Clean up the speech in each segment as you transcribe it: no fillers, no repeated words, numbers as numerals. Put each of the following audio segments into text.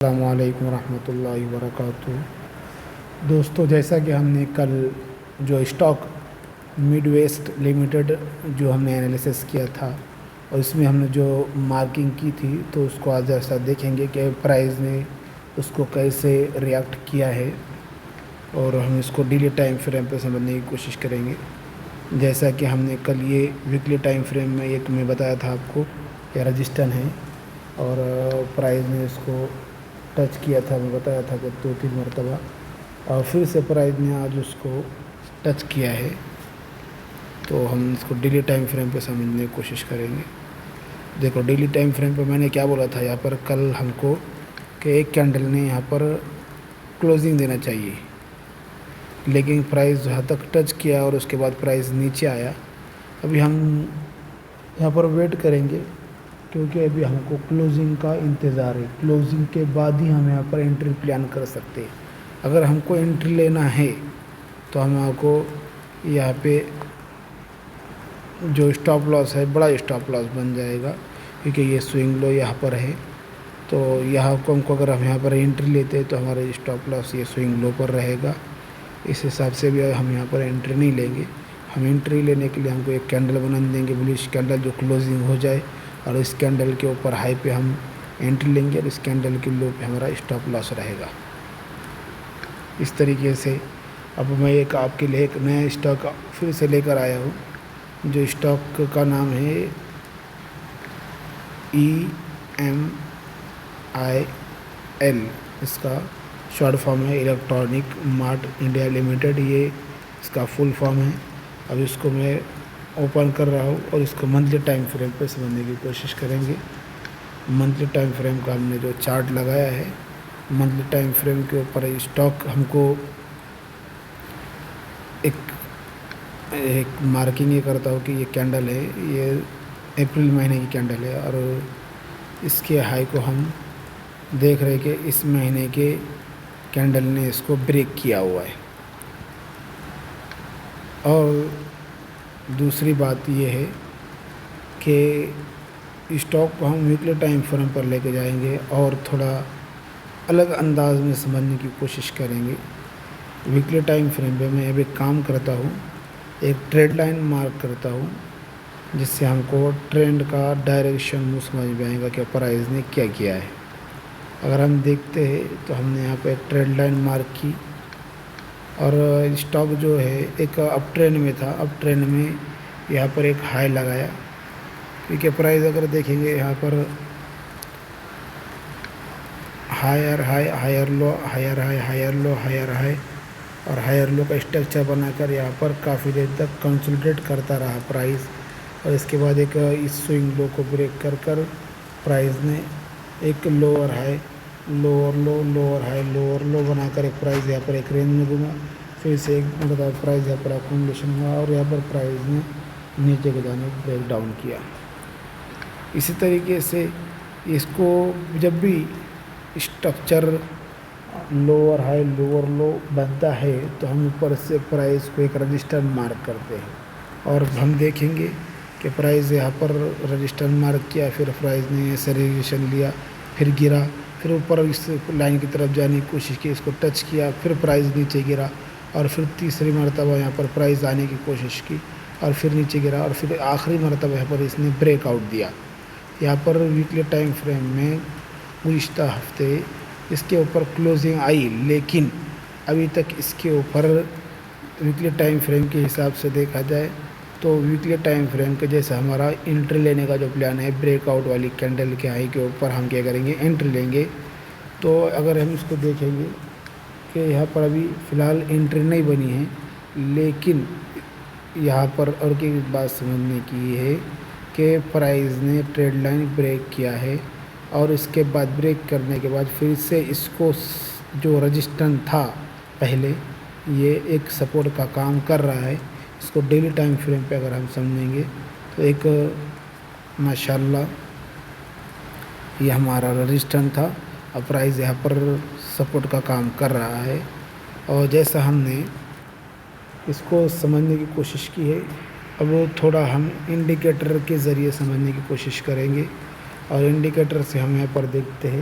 السلام علیکم ورحمۃ اللہ وبرکاتہ۔ دوستو، جیسا کہ ہم نے کل جو اسٹاک مڈ ویسٹ لمیٹڈ جو ہم نے انالیسس کیا تھا اور اس میں ہم نے جو مارکنگ کی تھی، تو اس کو آج جیسا دیکھیں گے کہ پرائز نے اس کو کیسے ریئیکٹ کیا ہے اور ہم اس کو ڈیلی ٹائم فریم پہ سمجھنے کی کوشش کریں گے۔ جیسا کہ ہم نے کل یہ ویکلی ٹائم فریم میں ایک میں بتایا تھا آپ کو کہ رجسٹر ہے اور پرائز نے اس کو ٹچ کیا تھا، میں بتایا تھا کہ 2-3 مرتبہ، اور پھر سے پرائز نے آج اس کو ٹچ کیا ہے، تو ہم اس کو ڈیلی ٹائم فریم پہ سمجھنے کی کوشش کریں گے۔ دیکھو، ڈیلی ٹائم فریم پہ میں نے کیا بولا تھا یہاں پر کل ہم کو کہ ایک کینڈل نے یہاں پر کلوزنگ دینا چاہیے، لیکن پرائز جہاں تک ٹچ کیا اور اس کے بعد پرائز نیچے آیا۔ ابھی ہم یہاں پر ویٹ کریں گے کیونکہ ابھی ہم کو کلوزنگ کا انتظار ہے۔ کلوزنگ کے بعد ہی ہم یہاں پر انٹری پلان کر سکتے ہیں۔ اگر ہم کو انٹری لینا ہے تو ہم کو یہاں پہ جو اسٹاپ لاس ہے بڑا اسٹاپ لاس بن جائے گا، کیونکہ یہ سوئنگ لو یہاں پر ہے، تو یہاں کو اگر ہم یہاں پر انٹری لیتے ہیں تو ہمارا اسٹاپ لاس یہ سوئنگ لو پر رہے گا۔ اس حساب سے بھی ہم یہاں پر انٹری نہیں لیں گے۔ ہم انٹری لینے کے لیے ہم کو ایک کینڈل بنا دیں گے، بلش کینڈل، جو کلوزنگ ہو جائے، اور اس کینڈل کے اوپر ہائی پہ ہم انٹری لیں گے اور اس کینڈل کے لو پہ ہمارا اسٹاپ لاس رہے گا۔ اس طریقے سے اب میں آپ کے لیے ایک نیا اسٹاک پھر سے لے کر آیا ہوں، جو اسٹاک کا نام ہے EMIL۔ اس کا شارٹ فارم ہے الیکٹرانک مارٹ انڈیا لمیٹڈ، یہ اس کا فل فارم ہے۔ اب اس کو میں اوپن کر رہا ہوں اور اس کو منتھلی ٹائم فریم پہ سمجھنے کی کوشش کریں گے۔ منتھلی ٹائم فریم کا ہم نے جو چارٹ لگایا ہے، منتھلی ٹائم فریم کے اوپر اسٹاک ہم کو ایک مارکنگ یہ کرتا ہوں کہ یہ کینڈل ہے، یہ اپریل مہینے کی کینڈل ہے، اور اس کے ہائی کو ہم دیکھ رہے کہ اس مہینے کے کینڈل نے اس کو بریک کیا ہوا ہے۔ اور دوسری بات یہ ہے کہ اسٹاک کو ہم ویکلی ٹائم فریم پر لے کے جائیں گے اور تھوڑا الگ انداز میں سمجھنے کی کوشش کریں گے۔ ویکلی ٹائم فریم پہ میں اب ایک کام کرتا ہوں، ایک ٹریڈ لائن مارک کرتا ہوں، جس سے ہم کو ٹرینڈ کا ڈائریکشن سمجھ میں آئے گا کہ پرائز نے کیا کیا ہے۔ اگر ہم دیکھتے ہیں تو ہم نے یہاں پہ ایک ٹریڈ لائن مارک کی اور اسٹاک جو ہے ایک اپ ٹرینڈ میں تھا، اپ ٹرینڈ میں یہاں پر ایک ہائی لگایا، کیونکہ پرائز اگر دیکھیں گے یہاں پر ہائر ہائی، ہائر لو، ہائر ہائی، ہائر لو، ہائر ہائی اور ہائر لو کا اسٹرکچر بنا کر یہاں پر کافی دیر تک کنسولیڈیٹ کرتا رہا پرائز، اور اس کے بعد ایک اس سوئنگ لو کو بریک کر پرائز نے ایک لوور ہائی، لوور لو، لوور ہائی، لوور لو بنا کر ایک پرائز یہاں پر ایک رینج میں گھوما، پھر سے ایک مطلب پرائز یہاں پر اکومولیشن ہوا اور یہاں پر پرائز نے نیچے کی جانب بریک ڈاؤن کیا۔ اسی طریقے سے اس کو جب بھی اسٹرکچر لوور ہائی لوور لو بنتا ہے تو ہم اوپر سے پرائز کو ایک رجسٹر مارک کرتے ہیں، اور ہم دیکھیں گے کہ پرائز یہاں پر رجسٹر مارک کیا، پھر پرائز نے ایسریشن لیا، پھر گرا، پھر اوپر اس لائن کی طرف جانے کی کوشش کی، اس کو ٹچ کیا، پھر پرائز نیچے گرا، اور پھر تیسری مرتبہ یہاں پر پرائز آنے کی کوشش کی اور پھر نیچے گرا، اور پھر آخری مرتبہ یہاں پر اس نے بریک آؤٹ دیا۔ یہاں پر ویکلی ٹائم فریم میں گزشتہ ہفتے اس کے اوپر کلوزنگ آئی، لیکن ابھی تک اس کے اوپر ویکلی ٹائم فریم کے حساب سے دیکھا جائے تو ویکلی ٹائم فریم کے جیسا ہمارا انٹری لینے کا جو پلان ہے، بریک آؤٹ والی کینڈل کے ہائی کے اوپر ہم کیا کریں گے، انٹری لیں گے۔ تو اگر ہم اس کو دیکھیں گے کہ یہاں پر ابھی فی الحال انٹری نہیں بنی ہے، لیکن یہاں پر اور کی بات سمجھنے کی ہے کہ پرائز نے ٹریڈ لائن بریک کیا ہے، اور اس کے بعد بریک کرنے کے بعد پھر سے اس کو جو رجسٹنس تھا پہلے، یہ ایک سپورٹ کا کام کر رہا ہے۔ اس کو ڈیلی ٹائم فریم پہ اگر ہم سمجھیں گے تو ایک ماشاءاللہ یہ ہمارا رجسٹنس تھا، اور پرائز یہاں پر سپورٹ کا کام کر رہا ہے۔ اور جیسا ہم نے اس کو سمجھنے کی کوشش کی ہے، اب تھوڑا ہم انڈیکیٹر کے ذریعے سمجھنے کی کوشش کریں گے، اور انڈیکیٹر سے ہم یہاں پر دیکھتے ہیں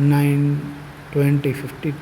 9, 20, 50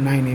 9